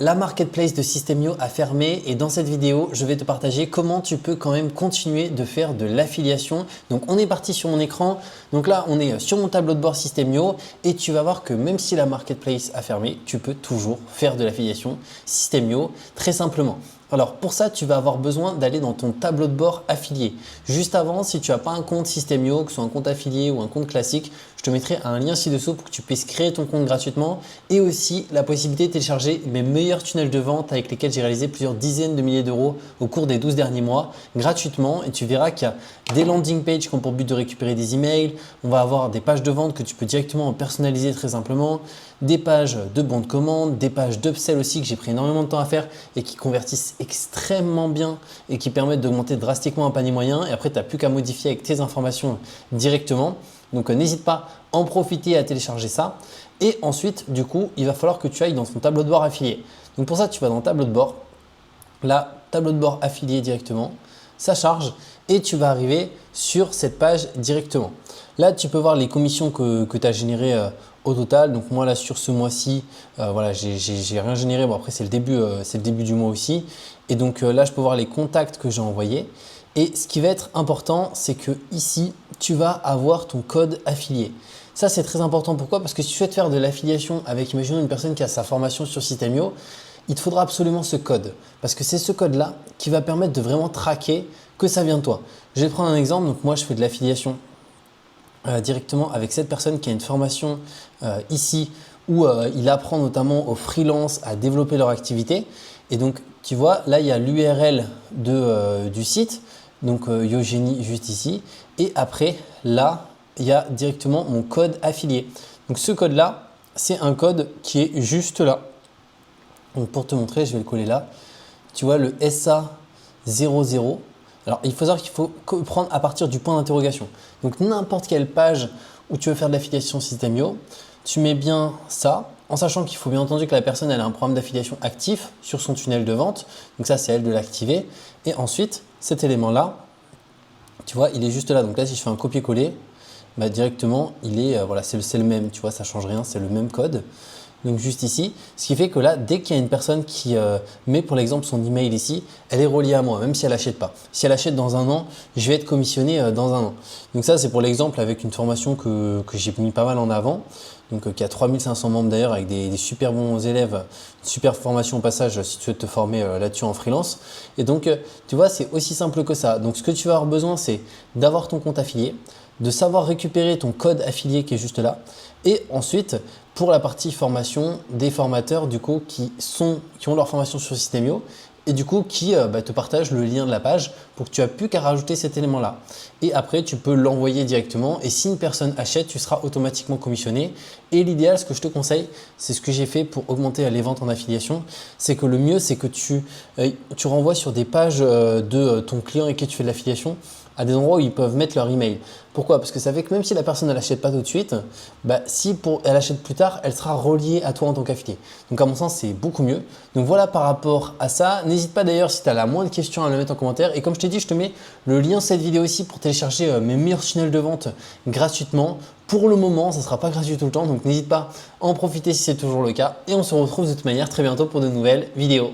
la marketplace de System.io a fermé et dans cette vidéo, je vais te partager comment tu peux quand même continuer de faire de l'affiliation. Donc, on est parti sur mon écran. Donc là, on est sur mon tableau de bord System.io et tu vas voir que même si la marketplace a fermé, tu peux toujours faire de l'affiliation System.io très simplement. Alors pour ça, tu vas avoir besoin d'aller dans ton tableau de bord affilié. Juste avant, si tu n'as pas un compte System.io, que ce soit un compte affilié ou un compte classique, je te mettrai un lien ci-dessous pour que tu puisses créer ton compte gratuitement et aussi la possibilité de télécharger mes meilleurs tunnels de vente avec lesquels j'ai réalisé plusieurs dizaines de milliers d'euros au cours des 12 derniers mois gratuitement. Et tu verras qu'il y a des landing pages qui ont pour but de récupérer des emails. On va avoir des pages de vente que tu peux directement personnaliser très simplement, des pages de bons de commande, des pages d'upsell aussi que j'ai pris énormément de temps à faire et qui convertissent extrêmement bien et qui permettent d'augmenter drastiquement un panier moyen. Et après, tu n'as plus qu'à modifier avec tes informations directement. Donc, n'hésite pas à en profiter à télécharger ça. Et ensuite, du coup, il va falloir que tu ailles dans ton tableau de bord affilié. Donc, pour ça, tu vas dans tableau de bord. Là, tableau de bord affilié directement. Ça charge et tu vas arriver sur cette page directement. Là, tu peux voir les commissions que tu as générées au total. Donc, moi, là, sur ce mois-ci, voilà, j'ai rien généré. Bon, après, c'est le début du mois aussi. Et donc, là, je peux voir les contacts que j'ai envoyés. Et ce qui va être important, c'est que ici, tu vas avoir ton code affilié. Ça, c'est très important. Pourquoi? Parce que si tu souhaites faire de l'affiliation avec, imaginons, une personne qui a sa formation sur System.io, il te faudra absolument ce code. Parce que c'est ce code-là qui va permettre de vraiment traquer que ça vient de toi. Je vais te prendre un exemple. Donc, moi, je fais de l'affiliation directement avec cette personne qui a une formation ici où il apprend notamment aux freelances à développer leur activité. Et donc, tu vois, là, il y a l'URL du site. Donc, Yogeni juste ici. Et après, là, il y a directement mon code affilié. Donc, ce code-là, c'est un code qui est juste là. Donc, pour te montrer, je vais le coller là. Tu vois le SA00. Alors, il faut savoir qu'il faut prendre à partir du point d'interrogation. Donc, n'importe quelle page où tu veux faire de l'affiliation System.io, tu mets bien ça, en sachant qu'il faut bien entendu que la personne elle a un programme d'affiliation actif sur son tunnel de vente. Donc, ça, c'est elle de l'activer. Et ensuite, cet élément-là, tu vois, il est juste là. Donc là, si je fais un copier-coller, bah, directement, il est, voilà, c'est le même. Tu vois, ça ne change rien, c'est le même code. Donc juste ici, ce qui fait que là, dès qu'il y a une personne qui met pour l'exemple son email ici, elle est reliée à moi, même si elle n'achète pas. Si elle achète dans un an, je vais être commissionné dans un an. Donc ça, c'est pour l'exemple avec une formation que j'ai mis pas mal en avant, donc qui a 3500 membres d'ailleurs avec des super bons élèves, une super formation au passage si tu veux te former là-dessus en freelance. Et donc, tu vois, c'est aussi simple que ça. Donc ce que tu vas avoir besoin, c'est d'avoir ton compte affilié, de savoir récupérer ton code affilié qui est juste là. Et ensuite, pour la partie formation, des formateurs du coup qui ont leur formation sur System.io et du coup qui te partagent le lien de la page pour que tu n'aies plus qu'à rajouter cet élément-là. Et après, tu peux l'envoyer directement et si une personne achète, tu seras automatiquement commissionné. Et l'idéal, ce que je te conseille, c'est ce que j'ai fait pour augmenter les ventes en affiliation, c'est que le mieux, c'est que tu renvoies sur des pages de ton client avec qui tu fais de l'affiliation à des endroits où ils peuvent mettre leur email. Pourquoi? Parce que ça fait que même si la personne ne l'achète pas tout de suite, si elle achète plus tard, elle sera reliée à toi en tant qu'affilié. Donc à mon sens, c'est beaucoup mieux. Donc voilà par rapport à ça. N'hésite pas d'ailleurs si tu as la moindre question à le mettre en commentaire. Et comme je t'ai dit, je te mets le lien de cette vidéo ici pour télécharger mes meilleurs tunnels de vente gratuitement. Pour le moment, ça ne sera pas gratuit tout le temps. Donc n'hésite pas à en profiter si c'est toujours le cas. Et on se retrouve de toute manière très bientôt pour de nouvelles vidéos.